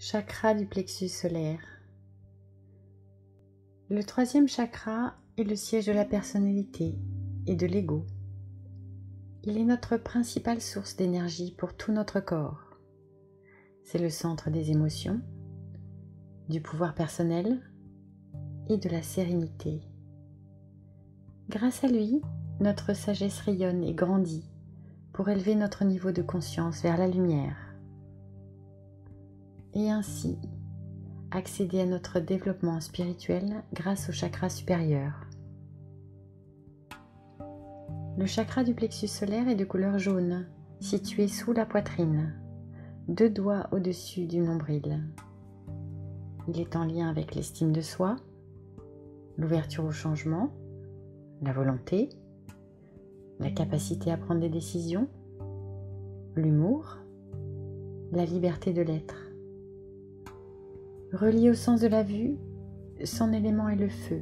Chakra du plexus solaire. Le troisième chakra est le siège de la personnalité et de l'ego. Il est notre principale source d'énergie pour tout notre corps. C'est le centre des émotions, du pouvoir personnel et de la sérénité. Grâce à lui, notre sagesse rayonne et grandit pour élever notre niveau de conscience vers la lumière et ainsi accéder à notre développement spirituel grâce au chakra supérieur. Le chakra du plexus solaire est de couleur jaune, situé sous la poitrine, 2 doigts au-dessus du nombril. Il est en lien avec l'estime de soi, l'ouverture au changement, la volonté, la capacité à prendre des décisions, l'humour, la liberté de l'être. Relié au sens de la vue, son élément est le feu.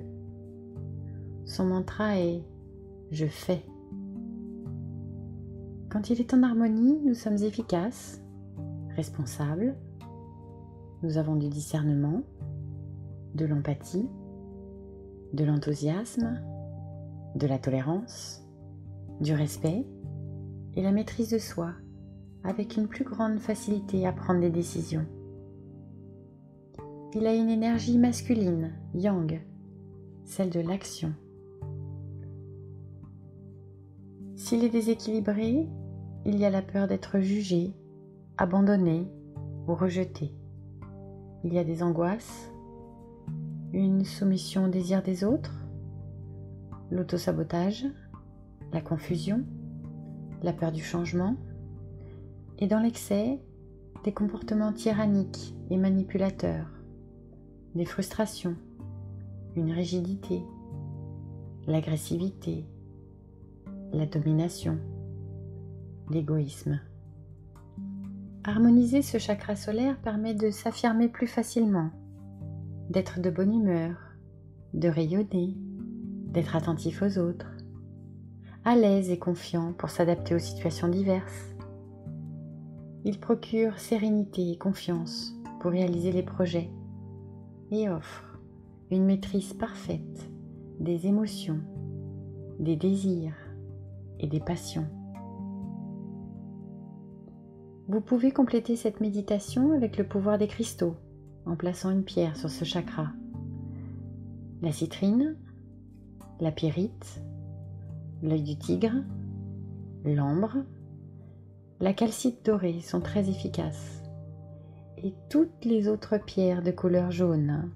Son mantra est « Je fais ». Quand il est en harmonie, nous sommes efficaces, responsables, nous avons du discernement, de l'empathie, de l'enthousiasme, de la tolérance, du respect et la maîtrise de soi, avec une plus grande facilité à prendre des décisions. Il a une énergie masculine, yang, celle de l'action. S'il est déséquilibré, il y a la peur d'être jugé, abandonné ou rejeté. Il y a des angoisses, une soumission au désir des autres, l'autosabotage, la confusion, la peur du changement et dans l'excès, des comportements tyranniques et manipulateurs, des frustrations, une rigidité, l'agressivité, la domination, l'égoïsme. Harmoniser ce chakra solaire permet de s'affirmer plus facilement, d'être de bonne humeur, de rayonner, d'être attentif aux autres, à l'aise et confiant pour s'adapter aux situations diverses. Il procure sérénité et confiance pour réaliser les projets et offre une maîtrise parfaite des émotions, des désirs et des passions. Vous pouvez compléter cette méditation avec le pouvoir des cristaux en plaçant une pierre sur ce chakra. La citrine, la pyrite, l'œil du tigre, l'ambre, la calcite dorée sont très efficaces et toutes les autres pierres de couleur jaune.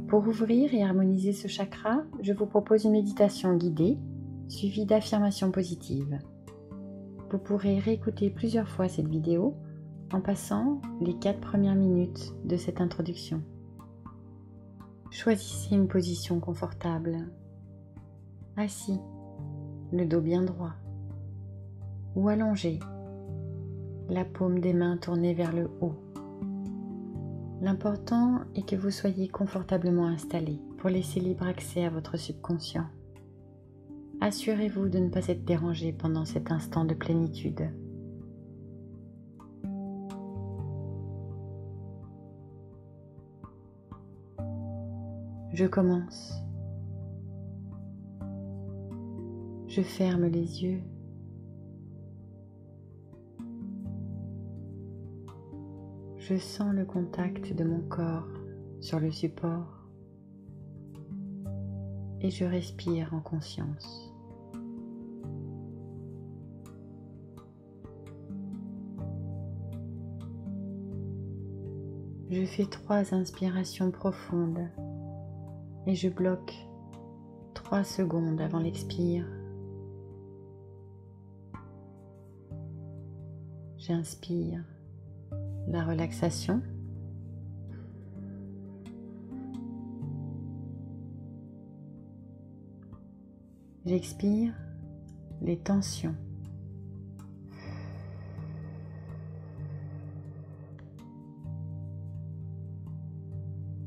Pour ouvrir et harmoniser ce chakra, je vous propose une méditation guidée suivie d'affirmations positives. Vous pourrez réécouter plusieurs fois cette vidéo en passant les 4 premières minutes de cette introduction. Choisissez une position confortable, assis, le dos bien droit, ou allongé, la paume des mains tournée vers le haut. L'important est que vous soyez confortablement installé pour laisser libre accès à votre subconscient. Assurez-vous de ne pas être dérangé pendant cet instant de plénitude. Je commence. Je ferme les yeux. Je sens le contact de mon corps sur le support et je respire en conscience. Je fais 3 inspirations profondes et je bloque 3 secondes avant l'expire. J'inspire la relaxation. J'expire les tensions.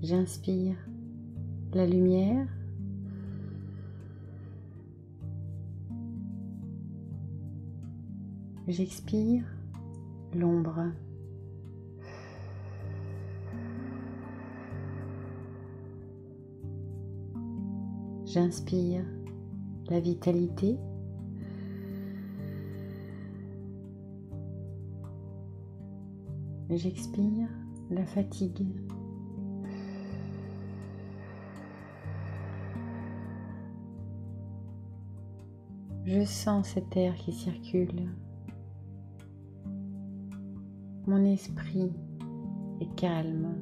J'inspire la lumière. J'expire l'ombre. J'inspire la vitalité. J'expire la fatigue. Je sens cet air qui circule. Mon esprit est calme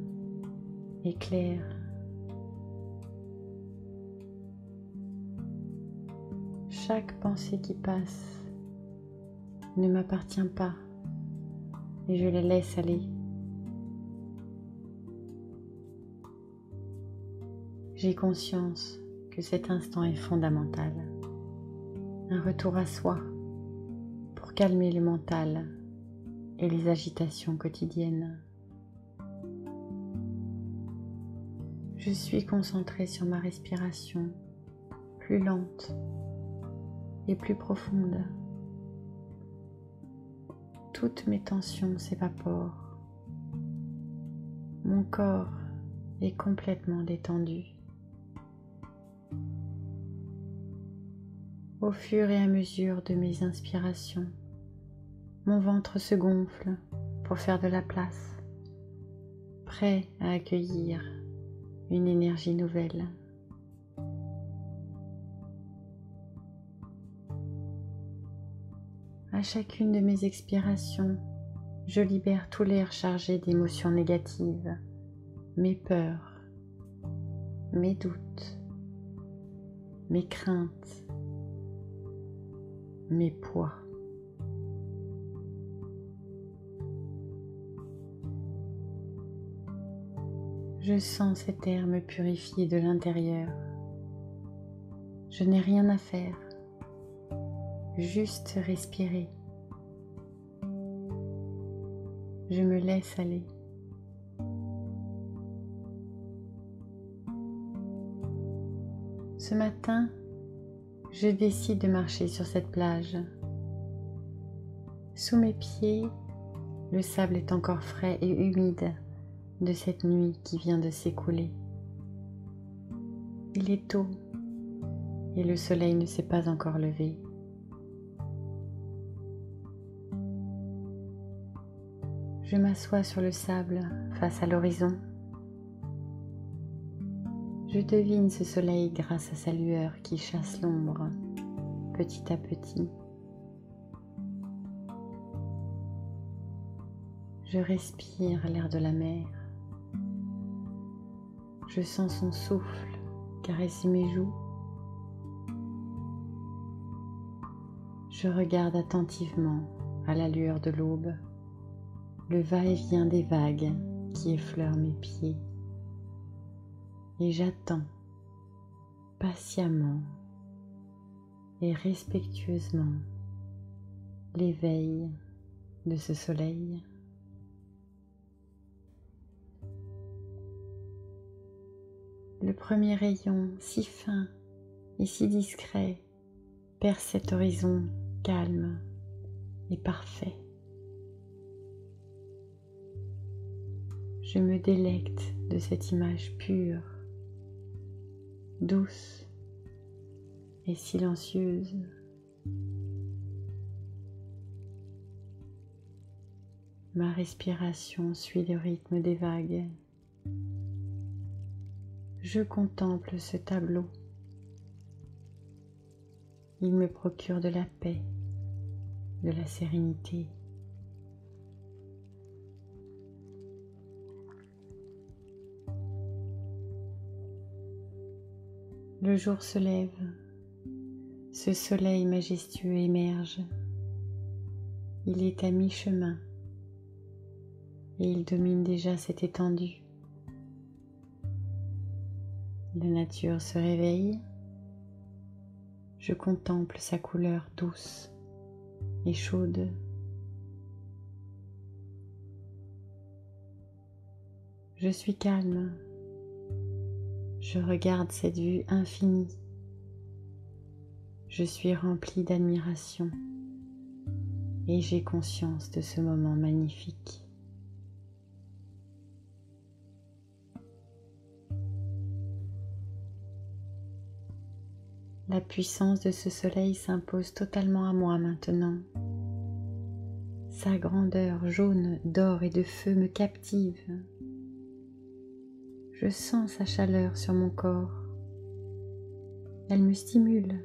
et clair. Chaque pensée qui passe ne m'appartient pas et je la laisse aller. J'ai conscience que cet instant est fondamental. Un retour à soi pour calmer le mental et les agitations quotidiennes. Je suis concentrée sur ma respiration, plus lente et plus profonde. Toutes mes tensions s'évaporent. Mon corps est complètement détendu. Au fur et à mesure de mes inspirations, mon ventre se gonfle pour faire de la place, prêt à accueillir une énergie nouvelle. À chacune de mes expirations, je libère tout l'air chargé d'émotions négatives, mes peurs, mes doutes, mes craintes, mes poids. Je sens cet air me purifier de l'intérieur. Je n'ai rien à faire, juste respirer. Je me laisse aller. Ce matin, je décide de marcher sur cette plage. Sous mes pieds, le sable est encore frais et humide de cette nuit qui vient de s'écouler. Il est tôt et le soleil ne s'est pas encore levé. Je m'assois sur le sable face à l'horizon. Je devine ce soleil grâce à sa lueur qui chasse l'ombre petit à petit. Je respire l'air de la mer. Je sens son souffle caresser mes joues. Je regarde attentivement à la lueur de l'aube le va-et-vient des vagues qui effleurent mes pieds. Et j'attends patiemment et respectueusement l'éveil de ce soleil. Le premier rayon si fin et si discret perce cet horizon calme et parfait. Je me délecte de cette image pure, douce et silencieuse. Ma respiration suit le rythme des vagues. Je contemple ce tableau. Il me procure de la paix, de la sérénité. Le jour se lève, ce soleil majestueux émerge. Il est à mi-chemin et il domine déjà cette étendue. La nature se réveille. Je contemple sa couleur douce et chaude. Je suis calme. Je regarde cette vue infinie. Je suis remplie d'admiration. et j'ai conscience de ce moment magnifique. La puissance de ce soleil s'impose totalement à moi maintenant. Sa grandeur jaune d'or et de feu me captive. Je sens sa chaleur sur mon corps. Elle me stimule,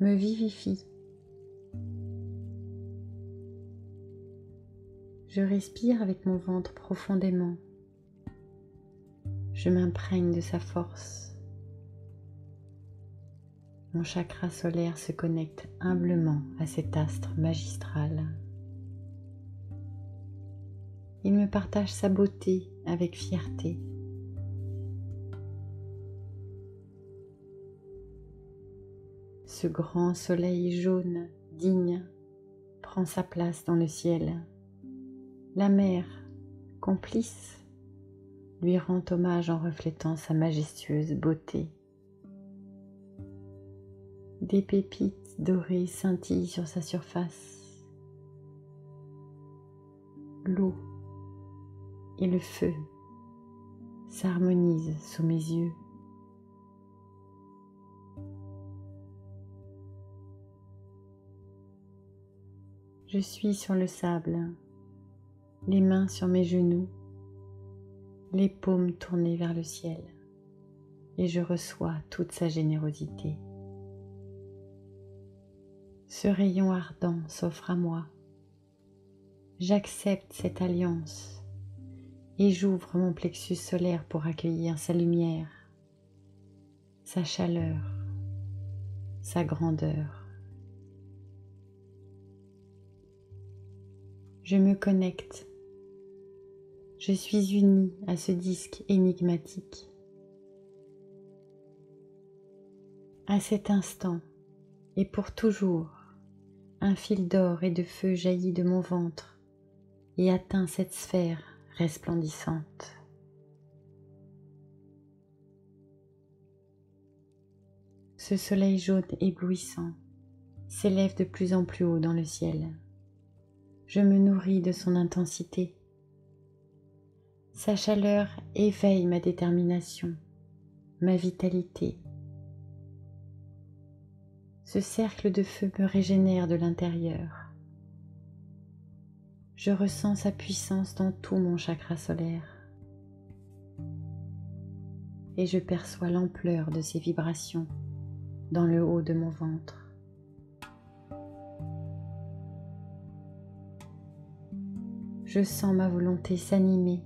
me vivifie. Je respire avec mon ventre profondément. Je m'imprègne de sa force. Mon chakra solaire se connecte humblement à cet astre magistral. Il me partage sa beauté avec fierté. Ce grand soleil jaune, digne, prend sa place dans le ciel. La mer, complice, lui rend hommage en reflétant sa majestueuse beauté. Des pépites dorées scintillent sur sa surface. L'eau et le feu s'harmonisent sous mes yeux. Je suis sur le sable, les mains sur mes genoux, les paumes tournées vers le ciel, et je reçois toute sa générosité. Ce rayon ardent s'offre à moi. J'accepte cette alliance et j'ouvre mon plexus solaire pour accueillir sa lumière, sa chaleur, sa grandeur. Je me connecte. Je suis unie à ce disque énigmatique. À cet instant et pour toujours, un fil d'or et de feu jaillit de mon ventre et atteint cette sphère resplendissante. Ce soleil jaune éblouissant s'élève de plus en plus haut dans le ciel. Je me nourris de son intensité. Sa chaleur éveille ma détermination, ma vitalité. Ce cercle de feu me régénère de l'intérieur. Je ressens sa puissance dans tout mon chakra solaire. Et je perçois l'ampleur de ses vibrations dans le haut de mon ventre. Je sens ma volonté s'animer.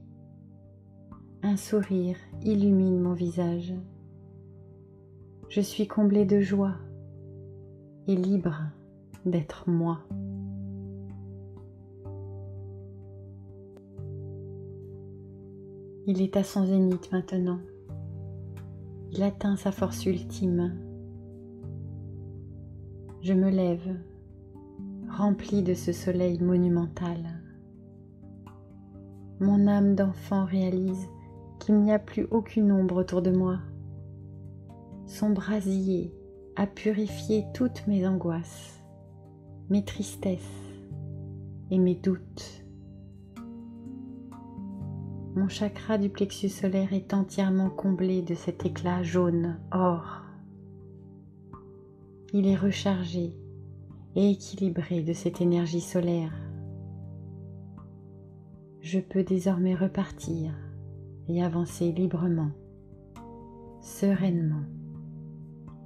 Un sourire illumine mon visage. Je suis comblée de joie et libre d'être moi. Il est à son zénith maintenant. Il atteint sa force ultime. Je me lève, remplie de ce soleil monumental. Mon âme d'enfant réalise qu'il n'y a plus aucune ombre autour de moi. Son brasier a purifié toutes mes angoisses, mes tristesses et mes doutes. Mon chakra du plexus solaire est entièrement comblé de cet éclat jaune or. Il est rechargé et équilibré de cette énergie solaire. Je peux désormais repartir et avancer librement, sereinement,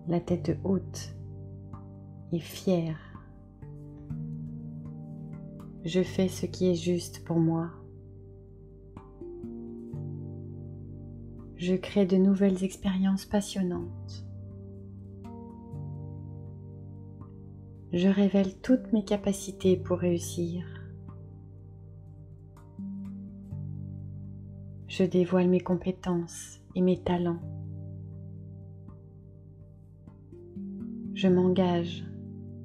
la tête haute et fière. Je fais ce qui est juste pour moi. Je crée de nouvelles expériences passionnantes. Je révèle toutes mes capacités pour réussir. Je dévoile mes compétences et mes talents. Je m'engage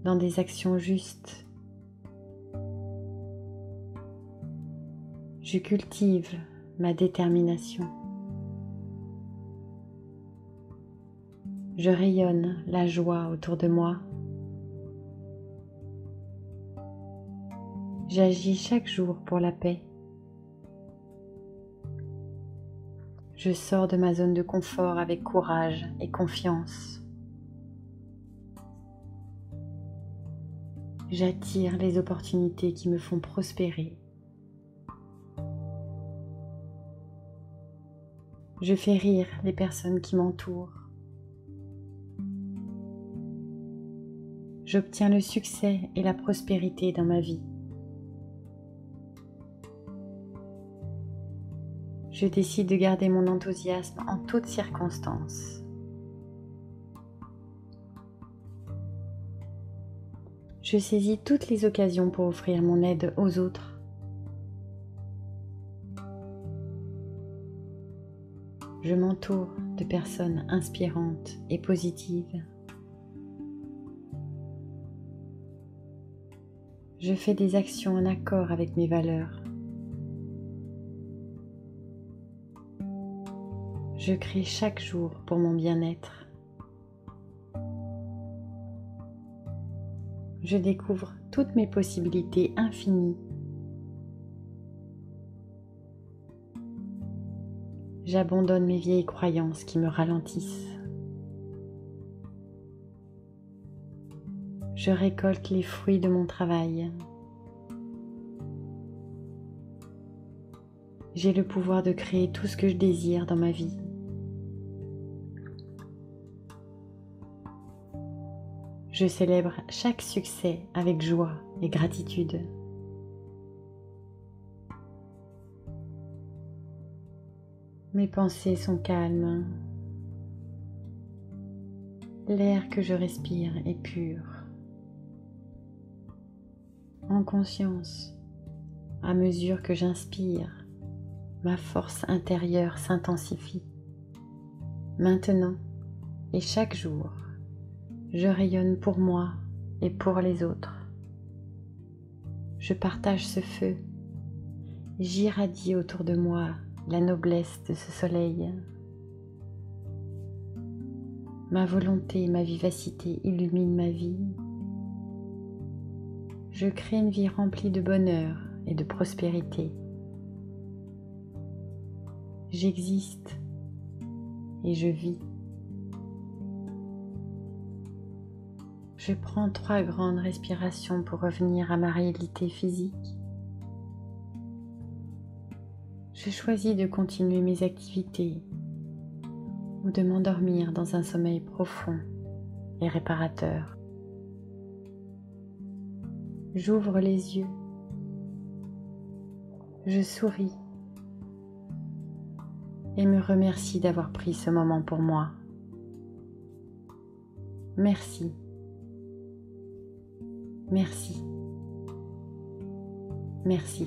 dans des actions justes. Je cultive ma détermination. Je rayonne la joie autour de moi. J'agis chaque jour pour la paix. Je sors de ma zone de confort avec courage et confiance. J'attire les opportunités qui me font prospérer. Je fais rire les personnes qui m'entourent. J'obtiens le succès et la prospérité dans ma vie. Je décide de garder mon enthousiasme en toutes circonstances. Je saisis toutes les occasions pour offrir mon aide aux autres. Je m'entoure de personnes inspirantes et positives. Je fais des actions en accord avec mes valeurs. Je crée chaque jour pour mon bien-être. Je découvre toutes mes possibilités infinies. J'abandonne mes vieilles croyances qui me ralentissent. Je récolte les fruits de mon travail. J'ai le pouvoir de créer tout ce que je désire dans ma vie. Je célèbre chaque succès avec joie et gratitude. Mes pensées sont calmes. L'air que je respire est pur. En conscience, à mesure que j'inspire, ma force intérieure s'intensifie. Maintenant et chaque jour, je rayonne pour moi et pour les autres. Je partage ce feu. J'irradie autour de moi la noblesse de ce soleil. Ma volonté et ma vivacité illuminent ma vie. Je crée une vie remplie de bonheur et de prospérité. J'existe et je vis. Je prends 3 grandes respirations pour revenir à ma réalité physique. Je choisis de continuer mes activités ou de m'endormir dans un sommeil profond et réparateur. J'ouvre les yeux. Je souris et me remercie d'avoir pris ce moment pour moi. Merci. Merci. Merci.